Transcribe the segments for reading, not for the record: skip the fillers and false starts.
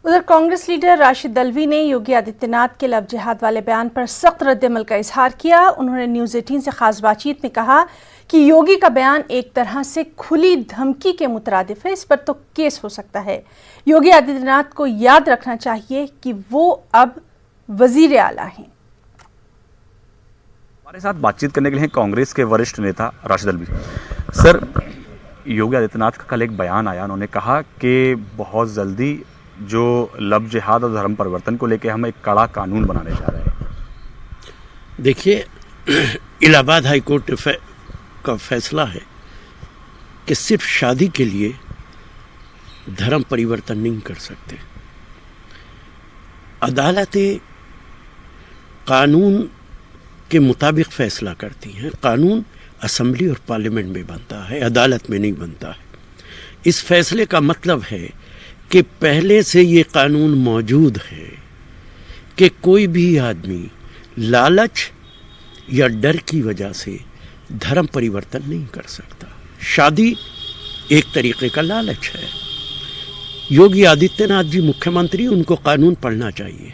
उधर कांग्रेस लीडर राशिद दलवी ने योगी आदित्यनाथ के लव जिहाद वाले बयान पर सख्त रद्द-ए-अमल का इजहार किया। उन्होंने न्यूज़ 18 से खास बातचीत में कहा कि योगी का बयान एक तरह से खुली धमकी के मुतरादिफ है, इस पर तो केस हो सकता है। योगी आदित्यनाथ को याद रखना चाहिए कि वो अब वजीर आला हैं। हमारे साथ बातचीत करने के लिए कांग्रेस के वरिष्ठ नेता राशिद दलवी। सर, योगी आदित्यनाथ का कल एक बयान आया, उन्होंने कहा कि बहुत जल्दी जो लव जिहाद और धर्म परिवर्तन को लेकर हम एक कड़ा कानून बनाने जा रहे हैं। देखिए, इलाहाबाद हाई कोर्ट का फैसला है कि सिर्फ शादी के लिए धर्म परिवर्तन नहीं कर सकते। अदालतें कानून के मुताबिक फैसला करती हैं। कानून असेंबली और पार्लियामेंट में बनता है, अदालत में नहीं बनता है। इस फैसले का मतलब है कि पहले से ये कानून मौजूद है कि कोई भी आदमी लालच या डर की वजह से धर्म परिवर्तन नहीं कर सकता। शादी एक तरीके का लालच है। योगी आदित्यनाथ जी मुख्यमंत्री, उनको कानून पढ़ना चाहिए।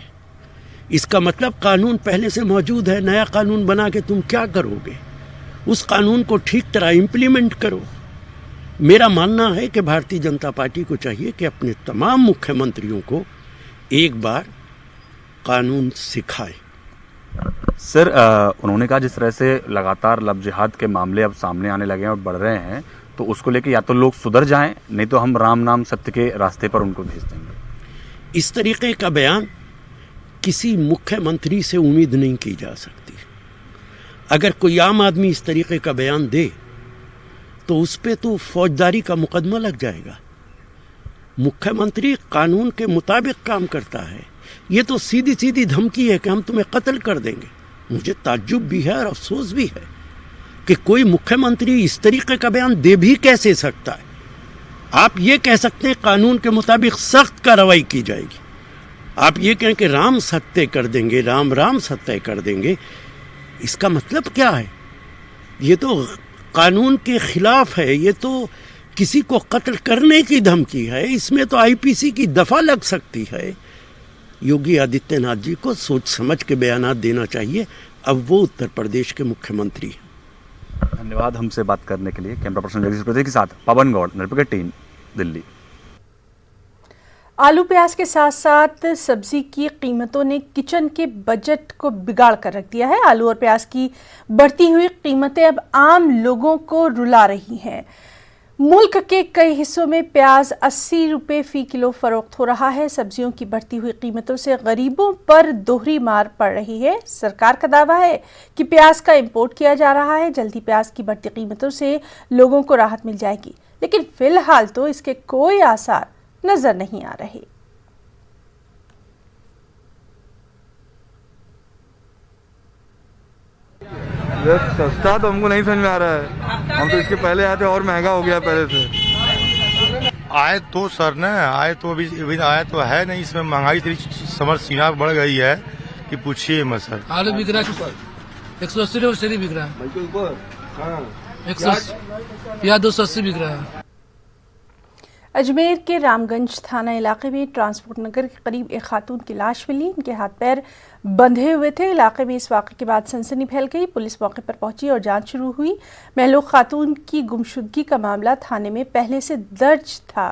इसका मतलब कानून पहले से मौजूद है, नया कानून बना के तुम क्या करोगे? उस कानून को ठीक तरह इम्प्लीमेंट करो। मेरा मानना है कि भारतीय जनता पार्टी को चाहिए कि अपने तमाम मुख्यमंत्रियों को एक बार कानून सिखाए। सर, उन्होंने कहा जिस तरह से लगातार लव जिहाद के मामले अब सामने आने लगे हैं और बढ़ रहे हैं, तो उसको लेके या तो लोग सुधर जाएं, नहीं तो हम राम नाम सत्य के रास्ते पर उनको भेज देंगे। इस तरीके का बयान किसी मुख्यमंत्री से उम्मीद नहीं की जा सकती। अगर कोई आम आदमी इस तरीके का बयान दे तो उस पे तो फौजदारी का मुकदमा लग जाएगा। मुख्यमंत्री कानून के मुताबिक काम करता है। ये तो सीधी सीधी धमकी है कि हम तुम्हें कत्ल कर देंगे। मुझे ताज्जुब भी है और अफसोस भी है कि कोई मुख्यमंत्री इस तरीके का बयान दे भी कैसे सकता है। आप ये कह सकते हैं कानून के मुताबिक सख्त कार्रवाई की जाएगी। आप ये कहें कि राम सत्य कर देंगे, राम राम सत्य कर देंगे, इसका मतलब क्या है? ये तो कानून के खिलाफ है। ये तो किसी को कत्ल करने की धमकी है। इसमें तो आईपीसी की दफा लग सकती है। योगी आदित्यनाथ जी को सोच समझ के बयानात देना चाहिए। अब वो उत्तर प्रदेश के मुख्यमंत्री हैं। धन्यवाद हमसे बात करने के लिए। कैमरा पर्सन जगदीश प्रदेश के साथ पवन गौड़, निरपेक्ष टीम, दिल्ली। आलू प्याज के साथ साथ सब्जी की कीमतों ने किचन के बजट को बिगाड़ कर रख दिया है। आलू और प्याज की बढ़ती हुई कीमतें अब आम लोगों को रुला रही हैं। मुल्क के कई हिस्सों में प्याज 80 रुपये फी किलो फरोख्त हो रहा है। सब्जियों की बढ़ती हुई कीमतों से गरीबों पर दोहरी मार पड़ रही है। सरकार का दावा है कि प्याज का इंपोर्ट किया जा रहा है, जल्दी प्याज की बढ़ती कीमतों से लोगों को राहत मिल जाएगी, लेकिन फिलहाल तो इसके कोई आसार नजर नहीं आ रहे। सस्ता तो हमको नहीं समझ में आ रहा है। हम तो इसके पहले आए थे और महंगा हो गया पहले से। आए तो सर न आए तो अभी आए तो है नहीं। इसमें महंगाई इतनी समर सीना बढ़ गई है कि पूछिए मत सर। आलू बिक रहा है 180 रुपये बिक रहा है, 180 या 280 बिक रहा है। अजमेर के रामगंज थाना इलाके में ट्रांसपोर्ट नगर के करीब एक खातून की लाश मिली। इनके हाथ पैर बंधे हुए थे। इलाके में इस वाक़े के बाद सनसनी फैल गई। पुलिस मौके पर पहुंची और जांच शुरू हुई। महलूक खातून की गुमशुदगी का मामला थाने में पहले से दर्ज था।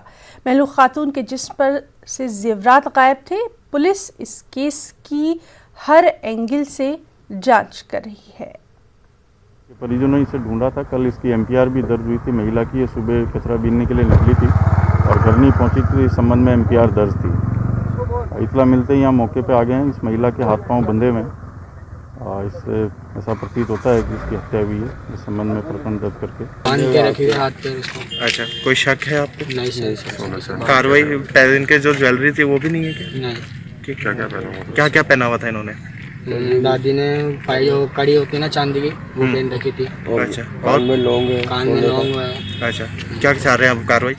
महलूक खातून के जिस्म पर से जेवरात गायब थे। पुलिस इस केस की हर एंगल से जाँच कर रही है। परिजनों ने इसे ढूंढा था। कल इसकी एमपीआर भी दर्ज हुई थी महिला की। ये सुबह कचरा बीनने के लिए निकली थी और घर नहीं पहुंची थी। इस संबंध में एमपीआर दर्ज थी। इतला मिलते ही यहाँ मौके पे आ गए हैं। इस महिला के हाथ पांव बंधे हुए हैं। इससे ऐसा प्रतीत होता है कि इसकी हत्या हुई है। इस संबंध में प्रकरण दर्ज करके बांध के रखिए हाथ पैर इसको। अच्छा, कोई शक है आपको? नहीं सर। कार्रवाई इनके जो ज्वेलरी थी वो भी नहीं है क्या? नहीं। क्या पहना हुआ था इन्होंने? दादी ने पाई जो कड़ी होती है ना चांदी की, वो पहन रखी थी। अच्छा, और कान में लौंग है। अच्छा, क्या चाह रहे हैं आप कार्रवाई?